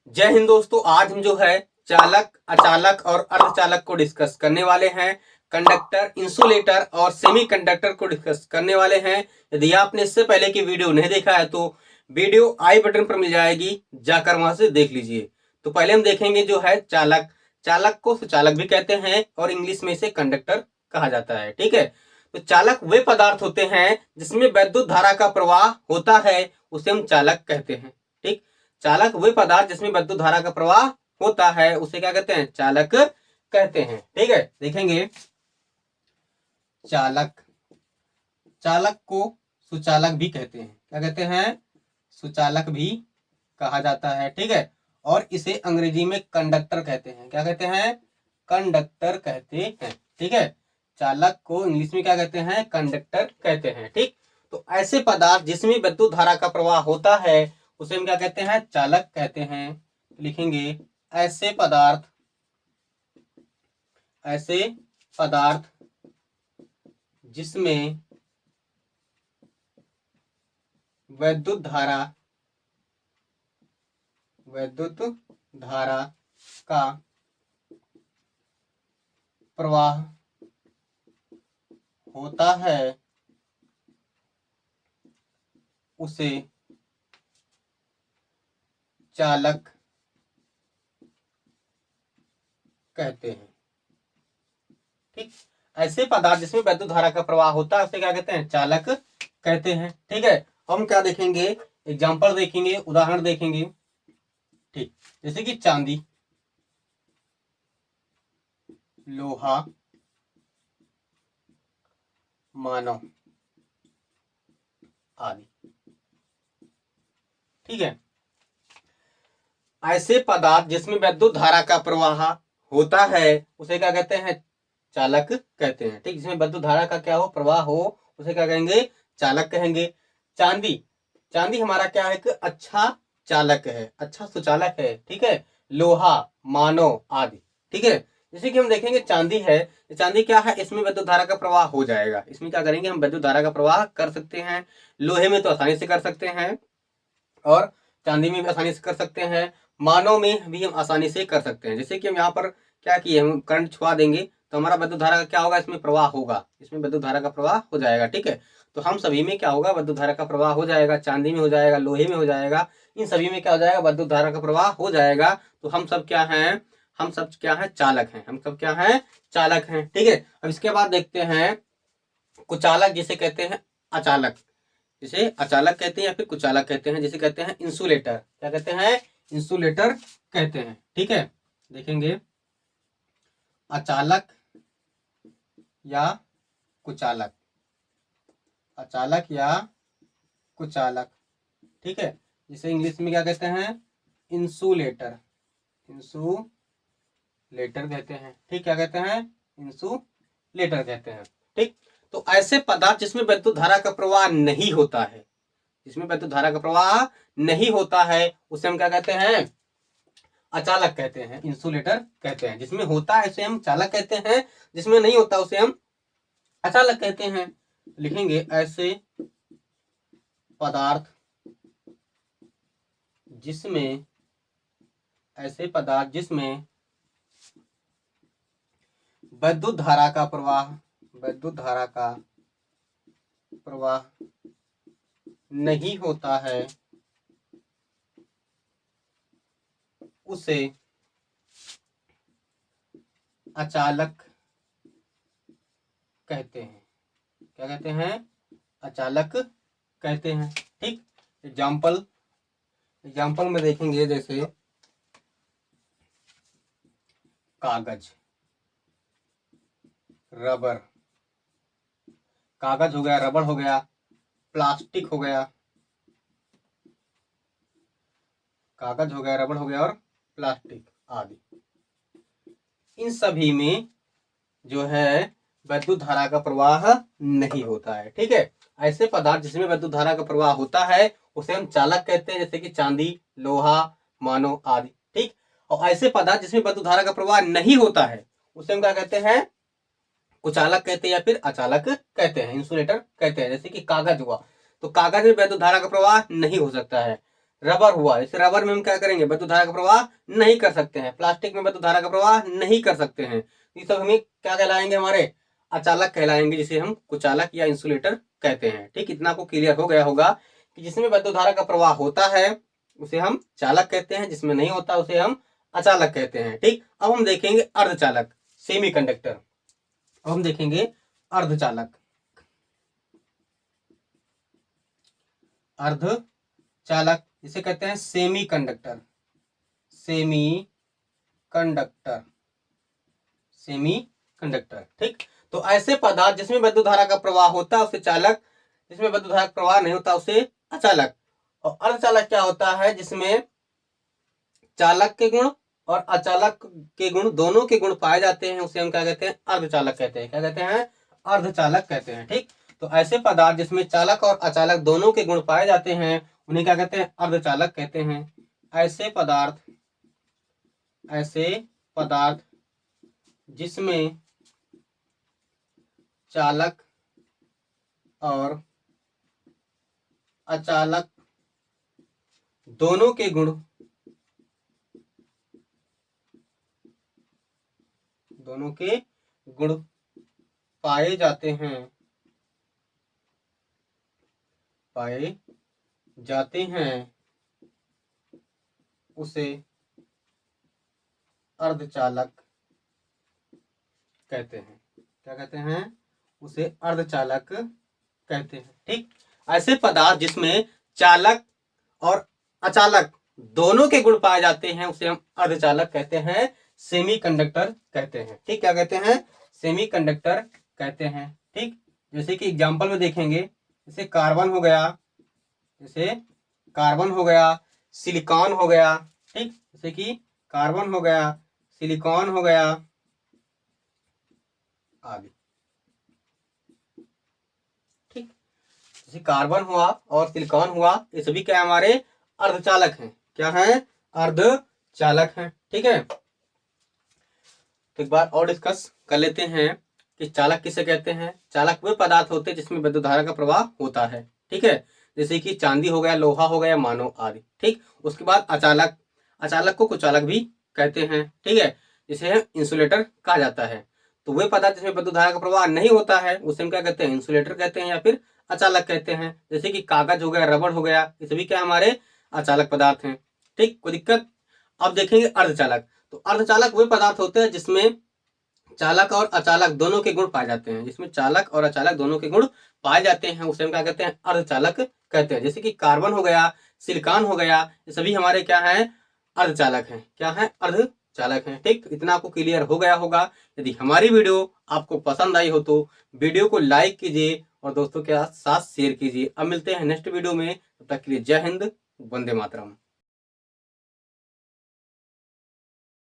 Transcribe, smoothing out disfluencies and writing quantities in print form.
जय हिंद दोस्तों। आज हम जो है चालक, अचालक और अर्धचालक को डिस्कस करने वाले हैं। कंडक्टर, इंसुलेटर और सेमीकंडक्टर को डिस्कस करने वाले हैं। यदि आपने इससे पहले की वीडियो नहीं देखा है तो वीडियो आई बटन पर मिल जाएगी, जाकर वहां से देख लीजिए। तो पहले हम देखेंगे जो है चालक। चालक को सुचालक भी कहते हैं और इंग्लिश में इसे कंडक्टर कहा जाता है। ठीक है, तो चालक वे पदार्थ होते हैं जिसमें विद्युत धारा का प्रवाह होता है, उसे हम चालक कहते हैं। ठीक, चालक वे पदार्थ जिसमें विद्युत धारा का प्रवाह होता है उसे क्या कहते हैं? चालक कहते हैं। ठीक है, देखेंगे चालक। चालक को सुचालक भी कहते हैं। क्या कहते हैं? सुचालक भी कहा जाता है। ठीक है, और इसे अंग्रेजी में कंडक्टर कहते हैं। क्या कहते हैं? कंडक्टर कहते हैं। ठीक है, चालक को इंग्लिश में क्या कहते हैं? कंडक्टर कहते हैं। ठीक, तो ऐसे पदार्थ जिसमें विद्युत धारा का प्रवाह होता है उसे हम क्या कहते हैं? चालक कहते हैं। लिखेंगे ऐसे पदार्थ, ऐसे पदार्थ जिसमें विद्युत धारा, विद्युत धारा का प्रवाह होता है उसे चालक कहते हैं। ठीक, ऐसे पदार्थ जिसमें विद्युत धारा का प्रवाह होता है उसे क्या कहते हैं? चालक कहते हैं। ठीक है, हम क्या देखेंगे? एग्जाम्पल देखेंगे, उदाहरण देखेंगे। ठीक, जैसे कि चांदी, लोहा, मानव आदि। ठीक है, ऐसे पदार्थ जिसमें विद्युत धारा का प्रवाह होता है उसे क्या कहते हैं? चालक कहते हैं। ठीक, जिसमें विद्युत धारा का क्या हो? प्रवाह हो, उसे क्या कहेंगे? चालक कहेंगे। चांदी, चांदी हमारा क्या है? एक अच्छा चालक है, अच्छा सुचालक है। ठीक है, लोहा, मानव आदि। ठीक है, जैसे कि हम देखेंगे चांदी है, चांदी क्या है? इसमें विद्युत धारा का प्रवाह हो जाएगा। इसमें क्या करेंगे? हम विद्युत धारा का प्रवाह कर सकते हैं। लोहे में तो आसानी से कर सकते हैं और चांदी में भी आसानी से कर सकते हैं, मानव में भी हम आसानी से कर सकते हैं। जैसे कि हम यहाँ पर क्या किए, हम करंट छुआ देंगे तो हमारा विद्युत धारा का क्या होगा? इसमें प्रवाह होगा, इसमें विद्युत धारा का प्रवाह हो जाएगा। ठीक है, तो हम सभी में क्या होगा? विद्युत धारा का प्रवाह हो जाएगा। चांदी में हो जाएगा, लोहे में हो जाएगा, इन सभी में क्या हो जाएगा? विद्युत धारा का प्रवाह हो जाएगा। तो हम सब क्या हैं? हम सब क्या है? चालक हैं। हम सब क्या हैं? चालक हैं। ठीक है, अब इसके बाद देखते हैं कुचालक, जिसे कहते हैं अचालक। जिसे अचालक कहते हैं या फिर कुचालक कहते हैं, जिसे कहते हैं इंसुलेटर। क्या कहते हैं? इंसुलेटर कहते हैं। ठीक है, देखेंगे अचालक या कुचालक, अचालक या कुचालक। ठीक है, जिसे इंग्लिश में क्या कहते हैं? इंसुलेटर, इंसुलेटर कहते हैं। ठीक, क्या कहते हैं? इंसुलेटर कहते हैं। ठीक, तो ऐसे पदार्थ जिसमें विद्युत धारा का प्रवाह नहीं होता है, जिसमें विद्युत धारा का प्रवाह नहीं होता है उसे हम क्या कहते हैं? अचालक कहते हैं, इंसुलेटर कहते हैं। जिसमें होता है उसे हम चालक कहते हैं, जिसमें नहीं होता उसे हम अचालक कहते हैं। लिखेंगे ऐसे पदार्थ जिसमें, ऐसे पदार्थ जिसमें विद्युत धारा का प्रवाह, विद्युत धारा का प्रवाह नहीं होता है उसे अचालक कहते हैं। क्या कहते हैं? अचालक कहते हैं। ठीक, एग्जाम्पल, एग्जाम्पल में देखेंगे जैसे कागज, रबर, कागज हो गया, रबर हो गया, प्लास्टिक हो गया, कागज हो गया, रबर हो गया और प्लास्टिक आदि। इन सभी में जो है विद्युत धारा का प्रवाह नहीं होता है। ठीक है, ऐसे पदार्थ जिसमें विद्युत धारा का प्रवाह होता है उसे हम चालक कहते हैं, जैसे कि चांदी, लोहा, मानव आदि। ठीक, और ऐसे पदार्थ जिसमें विद्युत धारा का प्रवाह नहीं होता है उसे हम क्या कहते हैं? कुचालक कहते हैं या फिर अचालक कहते हैं, इंसुलेटर कहते हैं। जैसे कि कागज हुआ, तो कागज में विद्युत धारा का प्रवाह नहीं हो सकता है। रबर हुआ, इस रबर में हम क्या करेंगे, विद्युत धारा का प्रवाह नहीं कर सकते हैं। प्लास्टिक में विद्युत धारा का प्रवाह नहीं कर सकते हैं। ये सब हमें क्या कहलाएंगे, हमारे अचालक कहलाएंगे, जिसे हम कुचालक या इंसुलेटर कहते हैं। ठीक, इतना आपको क्लियर हो गया होगा कि जिसमें विद्युत धारा का प्रवाह होता है उसे हम चालक कहते हैं, जिसमें नहीं होता उसे हम अचालक कहते हैं। ठीक, अब हम देखेंगे अर्धचालक, सेमी कंडक्टर। अब हम देखेंगे अर्धचालक। अर्धचालक इसे कहते हैं semi conductor, semi conductor, semi conductor. ठीक, तो ऐसे पदार्थ जिसमें विद्युत धारा का प्रवाह होता है उसे चालक, जिसमें विद्युत धारा का प्रवाह नहीं होता उसे अचालक। और अर्धचालक क्या होता है, जिसमें चालक के गुण और अचालक के गुण, दोनों के गुण पाए जाते हैं, उसे हम क्या कहते हैं, अर्धचालक कहते हैं। क्या कहते हैं, अर्धचालक कहते हैं। ठीक, तो ऐसे पदार्थ जिसमें चालक और अचालक दोनों के गुण पाए जाते हैं उन्हें क्या कहते हैं, अर्धचालक कहते हैं। ऐसे पदार्थ जिसमें चालक और अचालक दोनों के गुण पाए जाते हैं उसे अर्धचालक कहते हैं। क्या कहते हैं, उसे अर्धचालक कहते हैं। ठीक, ऐसे पदार्थ जिसमें चालक और अचालक दोनों के गुण पाए जाते हैं उसे हम अर्धचालक कहते हैं, सेमी कंडक्टर कहते हैं। ठीक, क्या कहते हैं, सेमी कंडक्टर कहते हैं। ठीक, जैसे कि एग्जांपल में देखेंगे, जैसे कार्बन हो गया, सिलिकॉन हो गया। ठीक, जैसे कि कार्बन हो गया, सिलिकॉन हो गया आदि। ठीक, जैसे कार्बन हुआ और सिलिकॉन हुआ, ये सभी क्या हमारे अर्धचालक हैं। क्या है, अर्धचालक हैं। ठीक है, तो एक बार और डिस्कस कर लेते हैं कि चालक किसे कहते हैं। चालक वे पदार्थ होते हैं जिसमें विद्युत धारा का प्रवाह होता है। ठीक है, जैसे कि चांदी हो गया, लोहा हो गया, मानव आदि। ठीक, उसके बाद अचालक को कुचालक भी कहते हैं। ठीक है, जिसे इंसुलेटर कहा जाता है। तो वे पदार्थ जिसमें विद्युत धारा का प्रवाह नहीं होता है उसे हम क्या कहते हैं, इंसुलेटर कहते हैं या फिर अचालक कहते हैं। जैसे कि कागज हो गया, रबड़ हो गया, ये सभी क्या हमारे अचालक पदार्थ हैं। ठीक, कोई दिक्कत। अब देखेंगे अर्धचालक। तो अर्धचालक वे पदार्थ होते हैं जिसमें चालक और अचालक दोनों के गुण पाए जाते हैं। जिसमें चालक और अचालक दोनों के गुण पाए जाते हैं उसे हम क्या कहते हैं, अर्धचालक कहते हैं। जैसे कि कार्बन हो गया, सिलिकॉन हो गया, ये सभी हमारे क्या हैं, अर्धचालक हैं। क्या है, अर्धचालक हैं। ठीक, इतना आपको क्लियर हो गया होगा। यदि हमारी वीडियो आपको पसंद आई हो तो वीडियो को लाइक कीजिए और दोस्तों के साथ शेयर कीजिए। अब मिलते हैं नेक्स्ट वीडियो में, तब तक के लिए जय हिंद, वंदे मातरम।